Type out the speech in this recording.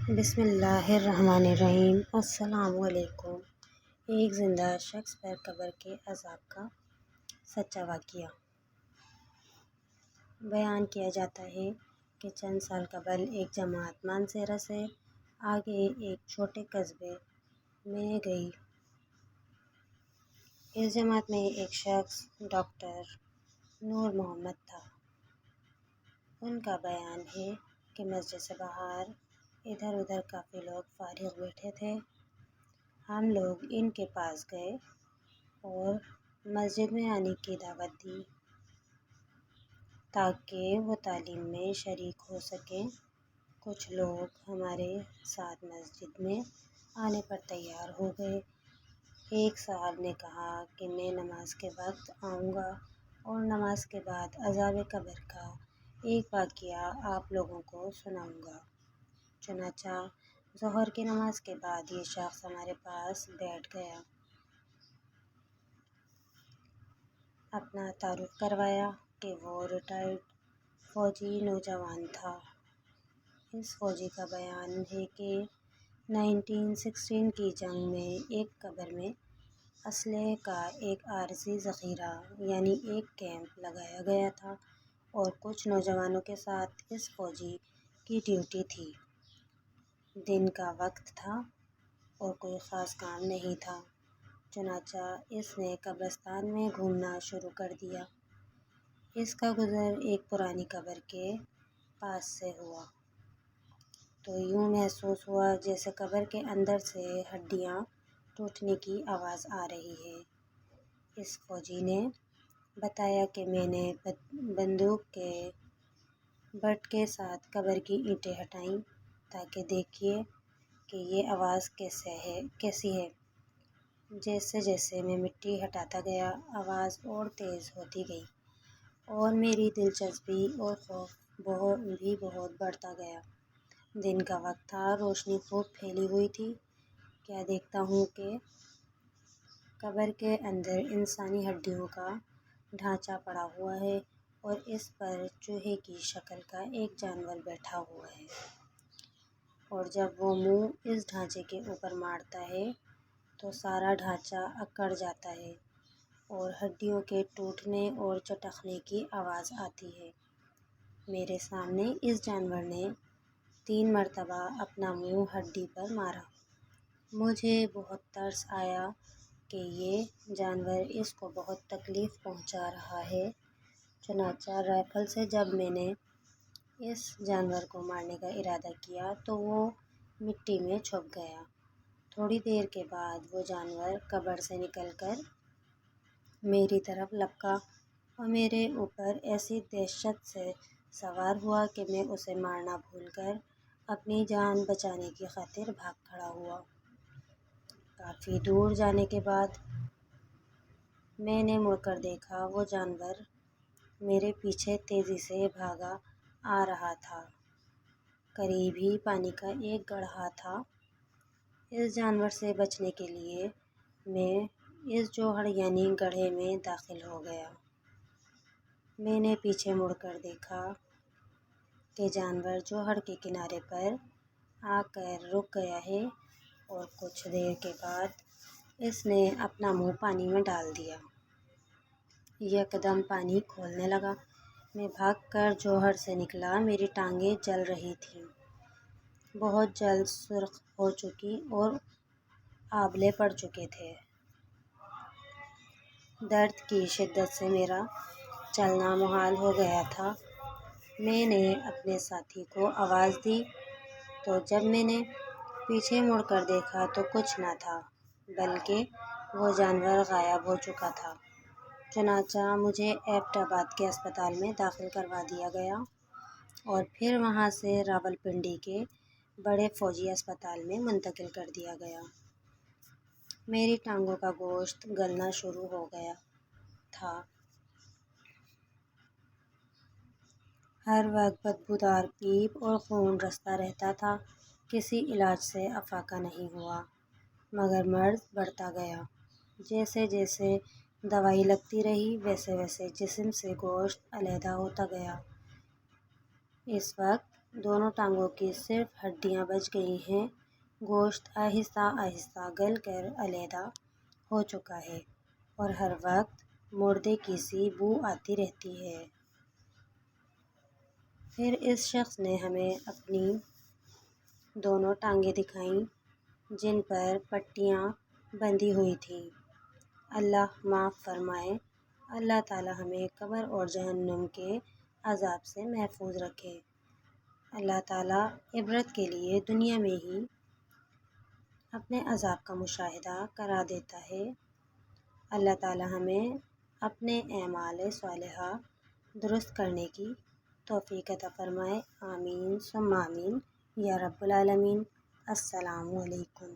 بسم اللہ الرحمن الرحیم۔ السلام علیکم۔ ایک زندہ شخص پر قبر کے عذاب کا سچا واقعہ بیان کیا جاتا ہے کہ چند سال قبل ایک جماعت مانسہرہ سے آگے ایک چھوٹے قصبے میں گئی۔ اس جماعت میں ایک شخص ڈاکٹر نور محمد تھا۔ ان کا بیان ہے کہ مسجد سے باہر ادھر ادھر کافی لوگ فارغ بیٹھے تھے۔ ہم لوگ ان کے پاس گئے اور مسجد میں آنے کی دعوت دی تاکہ وہ تعلیم میں شریک ہو سکیں۔ کچھ لوگ ہمارے ساتھ مسجد میں آنے پر تیار ہو گئے۔ ایک صاحب نے کہا کہ میں نماز کے وقت آؤں گا اور نماز کے بعد عذاب قبر کا ایک واقعہ آپ لوگوں کو سناؤں گا۔ چنانچہ ظہر کی نماز کے بعد یہ شخص ہمارے پاس بیٹھ گیا۔ اپنا تعارف کروایا کہ وہ ریٹائرڈ فوجی نوجوان تھا۔ اس فوجی کا بیان ہے کہ 1916 کی جنگ میں ایک قبر میں اسلحے کا ایک عارضی ذخیرہ یعنی ایک کیمپ لگایا گیا تھا اور کچھ نوجوانوں کے ساتھ اس فوجی کی ڈیوٹی تھی۔ دن کا وقت تھا اور کوئی خاص کام نہیں تھا، چنانچہ اس نے قبرستان میں گھومنا شروع کر دیا۔ اس کا گزر ایک پرانی قبر کے پاس سے ہوا تو یوں محسوس ہوا جیسے قبر کے اندر سے ہڈیاں ٹوٹنے کی آواز آ رہی ہے۔ اس فوجی نے بتایا کہ میں نے بندوق کے بٹ کے ساتھ قبر کی اینٹیں ہٹائیں تاکہ دیکھیے کہ یہ آواز کیسی ہے۔ جیسے جیسے میں مٹی ہٹاتا گیا آواز اور تیز ہوتی گئی اور میری دلچسپی اور خوف بھی بہت بڑھتا گیا۔ دن کا وقت تھا، روشنی خوب پھیلی ہوئی تھی۔ کیا دیکھتا ہوں کہ قبر کے اندر انسانی ہڈیوں کا ڈھانچہ پڑا ہوا ہے اور اس پر چوہے کی شکل کا ایک جانور بیٹھا ہوا ہے، اور جب وہ منہ اس ڈھانچے کے اوپر مارتا ہے تو سارا ڈھانچہ اکڑ جاتا ہے اور ہڈیوں کے ٹوٹنے اور چٹکنے کی آواز آتی ہے۔ میرے سامنے اس جانور نے 3 مرتبہ اپنا منہ ہڈی پر مارا۔ مجھے بہت ترس آیا کہ یہ جانور اس کو بہت تکلیف پہنچا رہا ہے۔ چنانچہ رائفل سے جب میں نے اس جانور کو مارنے کا ارادہ کیا تو وہ مٹی میں چھپ گیا۔ تھوڑی دیر کے بعد وہ جانور قبر سے نکل کر میری طرف لپکا اور میرے اوپر ایسی دہشت سے سوار ہوا کہ میں اسے مارنا بھول کر اپنی جان بچانے کی خاطر بھاگ کھڑا ہوا۔ کافی دور جانے کے بعد میں نے مڑ کر دیکھا، وہ جانور میرے پیچھے تیزی سے بھاگا آ رہا تھا۔ قریب ہی پانی کا ایک گڑھا تھا۔ اس جانور سے بچنے کے لیے میں اس جوہڑ یعنی گڑھے میں داخل ہو گیا۔ میں نے پیچھے مڑ کر دیکھا کہ جانور جوہڑ کے کنارے پر آ کر رک گیا ہے اور کچھ دیر کے بعد اس نے اپنا منہ پانی میں ڈال دیا۔ یکدم پانی کھولنے لگا۔ میں بھاگ کر جوہڑ سے نکلا۔ میری ٹانگیں جل رہی تھیں، بہت جلد سرخ ہو چکی اور آبلے پڑ چکے تھے۔ درد کی شدت سے میرا چلنا محال ہو گیا تھا۔ میں نے اپنے ساتھی کو آواز دی تو جب میں نے پیچھے مڑ کر دیکھا تو کچھ نہ تھا بلکہ وہ جانور غائب ہو چکا تھا۔ چنانچہ مجھے ایبٹ آباد کے اسپتال میں داخل کروا دیا گیا اور پھر وہاں سے راولپنڈی کے بڑے فوجی اسپتال میں منتقل کر دیا گیا۔ میری ٹانگوں کا گوشت گلنا شروع ہو گیا تھا۔ ہر وقت بدبودار پیپ اور خون رستا رہتا تھا۔ کسی علاج سے افاقہ نہیں ہوا مگر مرض بڑھتا گیا۔ جیسے جیسے دوائی لگتی رہی ویسے ویسے جسم سے گوشت علیحدہ ہوتا گیا۔ اس وقت دونوں ٹانگوں کی صرف ہڈیاں بچ گئی ہیں، گوشت آہستہ آہستہ گل کر علیحدہ ہو چکا ہے اور ہر وقت مردے کی سی بو آتی رہتی ہے۔ پھر اس شخص نے ہمیں اپنی دونوں ٹانگیں دکھائیں جن پر پٹیاں بندھی ہوئی تھیں۔ اللہ معاف فرمائے، اللہ تعالی ہمیں قبر اور جہنم کے عذاب سے محفوظ رکھے۔ اللہ تعالی عبرت کے لیے دنیا میں ہی اپنے عذاب کا مشاہدہ کرا دیتا ہے۔ اللہ تعالی ہمیں اپنے اعمال صالحہ درست کرنے کی توفیق عطا فرمائے۔ آمین ثم آمین یا رب العالمین۔ السلام علیکم۔